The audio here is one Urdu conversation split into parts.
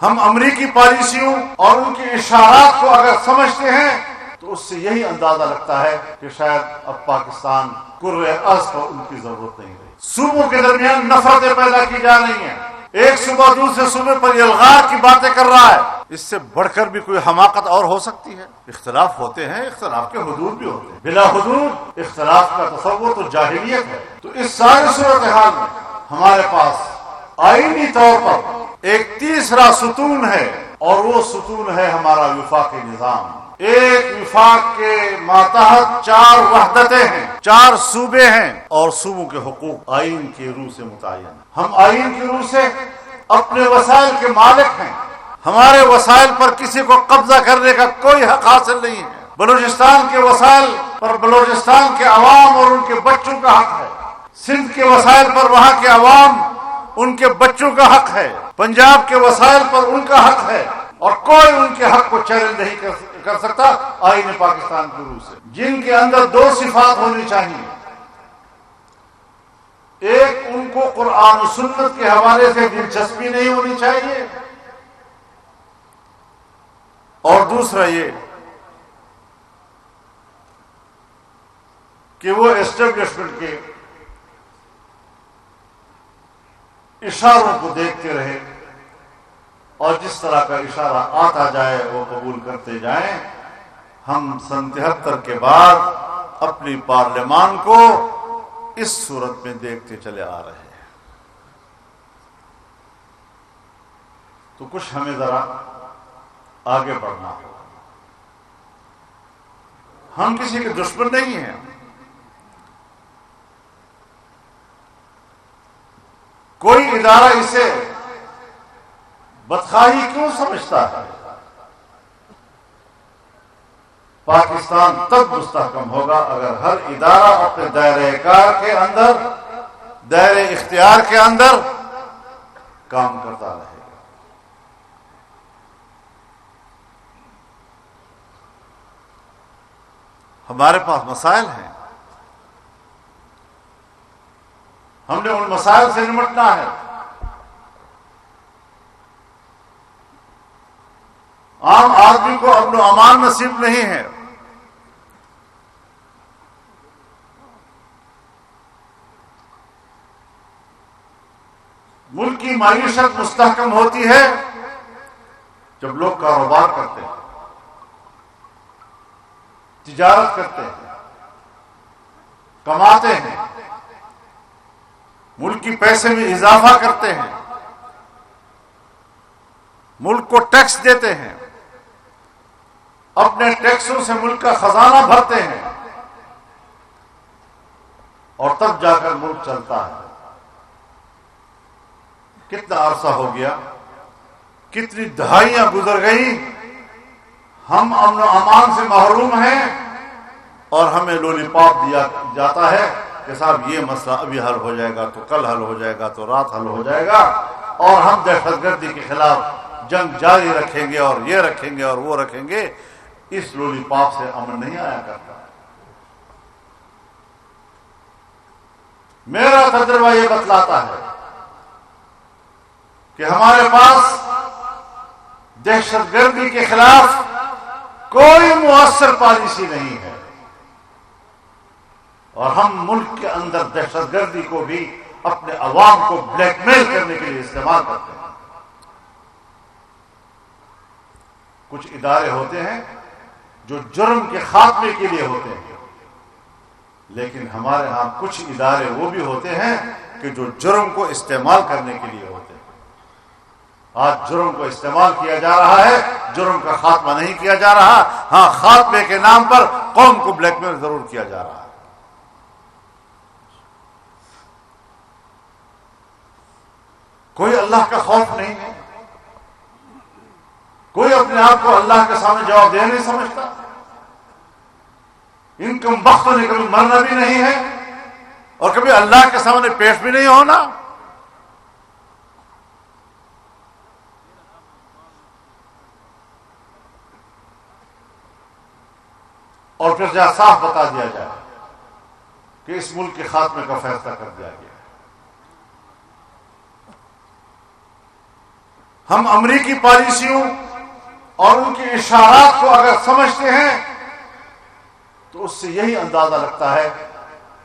ہم امریکی پالیسیوں اور ان کے اشارات کو اگر سمجھتے ہیں تو اس سے یہی اندازہ لگتا ہے کہ شاید اب پاکستان کرۂ ارض پر ان کی ضرورت نہیں رہی۔ صوبوں کے درمیان نفرتیں پیدا کی جا رہی ہیں، ایک صوبہ دوسرے صوبے پر الغار کی باتیں کر رہا ہے۔ اس سے بڑھ کر بھی کوئی حماقت اور ہو سکتی ہے؟ اختلاف ہوتے ہیں، اختلاف کے حدود بھی ہوتے ہیں، بلا حدود اختلاف کا تصور تو جاہلیت ہے۔ تو اس ساری صورتحال میں ہمارے پاس آئینی طور پر ایک تیسرا ستون ہے، اور وہ ستون ہے ہمارا وفاقی نظام۔ ایک وفاق کے ماتحت 4 وحدتیں ہیں، 4 صوبے ہیں، اور صوبوں کے حقوق آئین کی روح سے متعین۔ ہم آئین کی روح سے اپنے وسائل کے مالک ہیں، ہمارے وسائل پر کسی کو قبضہ کرنے کا کوئی حق حاصل نہیں ہے۔ بلوچستان کے وسائل پر بلوچستان کے عوام اور ان کے بچوں کا حق ہے، سندھ کے وسائل پر وہاں کے عوام ان کے بچوں کا حق ہے، پنجاب کے وسائل پر ان کا حق ہے، اور کوئی ان کے حق کو چیلنج نہیں کر سکتا آئین پاکستان کی روح سے، جن کے اندر 2 صفات ہونی چاہیے۔ ایک، ان کو قرآن و سنت کے حوالے سے دلچسپی نہیں ہونی چاہیے، اور دوسرا یہ کہ وہ اسٹیبلشمنٹ کے اشاروں کو دیکھتے رہے، اور جس طرح کا اشارہ آتا جائے وہ قبول کرتے جائیں۔ ہم سن 73 کے بعد اپنی پارلیمان کو اس صورت میں دیکھتے چلے آ رہے ہیں۔ تو کچھ ہمیں ذرا آگے بڑھنا ہوگا۔ ہم کسی کے دشمن نہیں ہیں، کوئی ادارہ اسے بدخواہی کیوں سمجھتا ہے؟ پاکستان تب مستحکم ہوگا اگر ہر ادارہ اپنے دائرہ کار کے اندر، دائرہ اختیار کے اندر کام کرتا رہے گا۔ ہمارے پاس مسائل ہیں، ہم نے ان مسائل سے نمٹنا ہے۔ عام آدمی کو امن و امان نصیب نہیں ہے، ملک کی معیشت مستحکم ہوتی ہے جب لوگ کاروبار کرتے ہیں، تجارت کرتے ہیں، کماتے ہیں، ملک کی پیسے میں اضافہ کرتے ہیں، ملک کو ٹیکس دیتے ہیں، اپنے ٹیکسوں سے ملک کا خزانہ بھرتے ہیں، اور تب جا کر ملک چلتا ہے۔ کتنا عرصہ ہو گیا، کتنی دہائیاں گزر گئی، ہم امن و امان سے محروم ہیں، اور ہمیں لولی پاپ دیا جاتا ہے کہ صاحب یہ مسئلہ ابھی حل ہو جائے گا، تو کل حل ہو جائے گا، تو رات حل ہو جائے گا، اور ہم دہشت گردی کے خلاف جنگ جاری رکھیں گے، اور یہ رکھیں گے اور وہ رکھیں گے۔ اس لولی پاپ سے امن نہیں آیا کرتا۔ میرا تجربہ یہ بتلاتا ہے کہ ہمارے پاس دہشت گردی کے خلاف کوئی مؤثر پالیسی نہیں ہے، اور ہم ملک کے اندر دہشت گردی کو بھی اپنے عوام کو بلیک میل کرنے کے لیے استعمال کرتے ہیں۔ کچھ ادارے ہوتے ہیں جو جرم کے خاتمے کے لیے ہوتے ہیں، لیکن ہمارے ہاں کچھ ادارے وہ بھی ہوتے ہیں کہ جو جرم کو استعمال کرنے کے لیے ہوتے ہیں۔ آج جرم کو استعمال کیا جا رہا ہے، جرم کا خاتمہ نہیں کیا جا رہا۔ ہاں، خاتمے کے نام پر قوم کو بلیک میل ضرور کیا جا رہا ہے۔ کوئی اللہ کا خوف نہیں ہے، کوئی اپنے آپ کو اللہ کے سامنے جواب دہ نہیں سمجھتا۔ ان کم بختوں نے کبھی مرنا بھی نہیں ہے، اور کبھی اللہ کے سامنے پیش بھی نہیں ہونا۔ اور پھر جہاں صاف بتا دیا جائے کہ اس ملک کے خاتمے کا فیصلہ کر دیا گیا۔ ہم امریکی پالیسیوں اور ان کے اشارات کو اگر سمجھتے ہیں تو اس سے یہی اندازہ لگتا ہے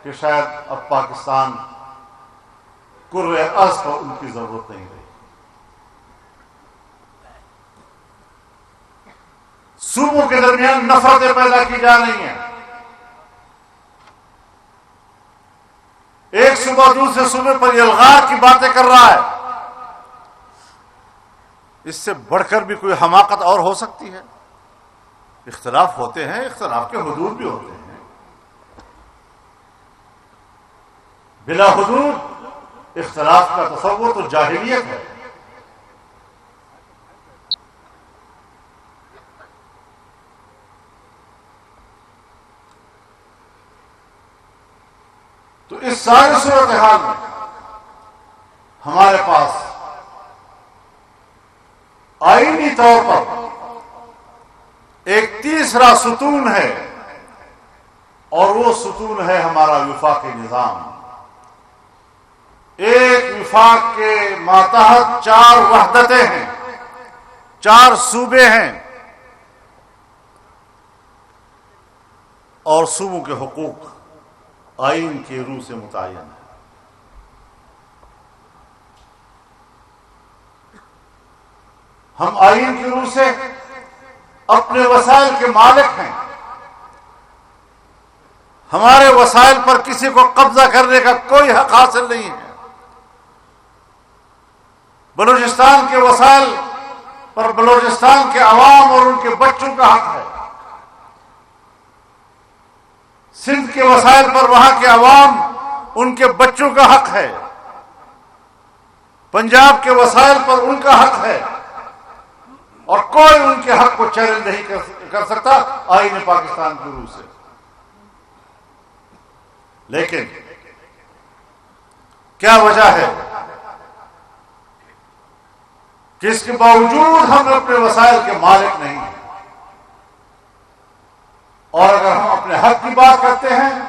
کہ شاید اب پاکستان کرۂ ارض پر ان کی ضرورت نہیں رہی۔ صوبوں کے درمیان نفرتیں پیدا کی جا رہی ہیں، ایک صوبہ دوسرے صوبے پر الغار کی باتیں کر رہا ہے۔ اس سے بڑھ کر بھی کوئی حماقت اور ہو سکتی ہے؟ اختلاف ہوتے ہیں، اختلاف کے حدود بھی ہوتے ہیں، بلا حدود اختلاف کا تصور تو جاہلیت ہے۔ تو اس ساری صورتحال میں ہمارے پاس آئینی طور پر ایک تیسرا ستون ہے، اور وہ ستون ہے ہمارا وفاقی نظام۔ ایک وفاق کے ماتحت 4 وحدتیں ہیں، 4 صوبے ہیں، اور صوبوں کے حقوق آئین کی روح سے متعین ہے۔ ہم آئین کی روح سے اپنے وسائل کے مالک ہیں، ہمارے وسائل پر کسی کو قبضہ کرنے کا کوئی حق حاصل نہیں ہے۔ بلوچستان کے وسائل پر بلوچستان کے عوام اور ان کے بچوں کا حق ہے، سندھ کے وسائل پر وہاں کے عوام ان کے بچوں کا حق ہے، پنجاب کے وسائل پر ان کا حق ہے، اور کوئی ان کے حق کو چیلنج نہیں کر سکتا آئین پاکستان کی روح سے۔ لیکن کیا وجہ ہے کہ اس کے باوجود ہم اپنے وسائل کے مالک نہیں ہیں؟ اور اگر ہم اپنے حق کی بات کرتے ہیں،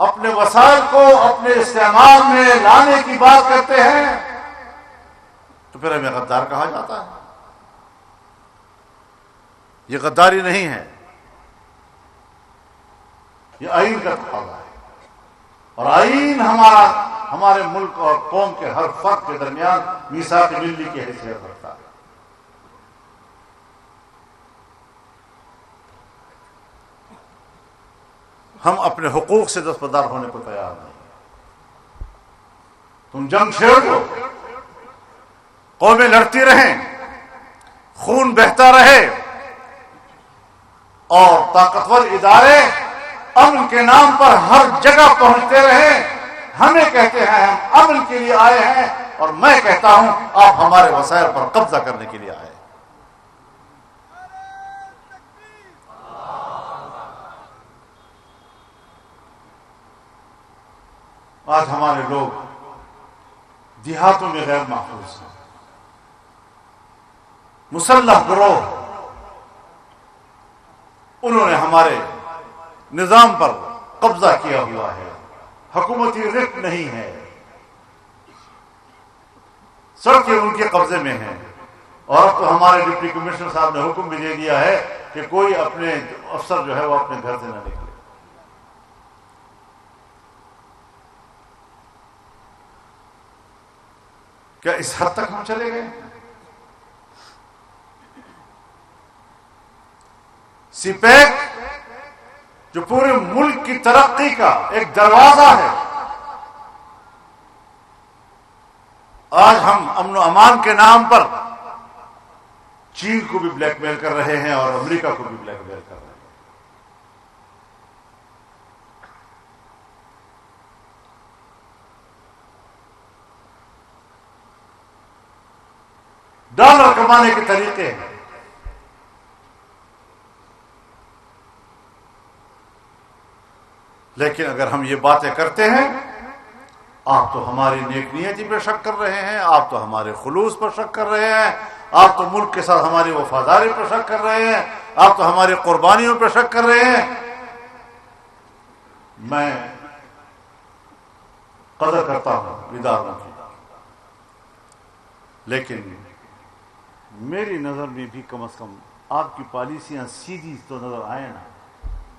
اپنے وسائل کو اپنے استعمال میں لانے کی بات کرتے ہیں، تو پھر ہمیں غدار کہا جاتا ہے۔ یہ غداری نہیں ہے، یہ آئین کا تقاضا ہے، اور آئین ہمارے ملک اور قوم کے ہر فرد کے درمیان میثاق ملی کی حیثیت رکھتا ہے۔ ہم اپنے حقوق سے دستبردار ہونے کو تیار نہیں۔ تم جنگ چھیڑ دو، قومیں لڑتی رہیں، خون بہتا رہے، اور طاقتور ادارے امن کے نام پر ہر جگہ پہنچتے رہیں، ہمیں کہتے ہیں ہم امن کے لیے آئے ہیں، اور میں کہتا ہوں آپ ہمارے وسائل پر قبضہ کرنے کے لیے آئے ہیں۔ آج ہمارے لوگ دیہاتوں میں غیر محفوظ ہیں، مسلح گروہ انہوں نے ہمارے نظام پر قبضہ کیا ہوا ہے، حکومتی رق نہیں ہے، سڑکیں ان کے قبضے میں ہیں، اور اب تو ہمارے ڈپٹی کمشنر صاحب نے حکم بھی دے دیا ہے کہ کوئی اپنے افسر جو ہے وہ اپنے گھر سے نہ نکلے۔ کیا اس حد تک ہم چلے گئے؟ سی پیک جو پورے ملک کی ترقی کا ایک دروازہ ہے، آج ہم امن و امان کے نام پر چین کو بھی بلیک میل کر رہے ہیں اور امریکہ کو بھی بلیک میل کر رہے ہیں۔ ڈالر کمانے کے طریقے ہیں، لیکن اگر ہم یہ باتیں کرتے ہیں، آپ تو ہماری نیک نیتی پر شک کر رہے ہیں، آپ تو ہمارے خلوص پر شک کر رہے ہیں، آپ تو ملک کے ساتھ ہماری وفاداری پر شک کر رہے ہیں، آپ تو ہماری قربانیوں پر شک کر رہے ہیں۔ میں قدر کرتا ہوں اداروں کی، لیکن میری نظر میں بھی کم از کم آپ کی پالیسیاں سیدھی تو نظر آئے نا.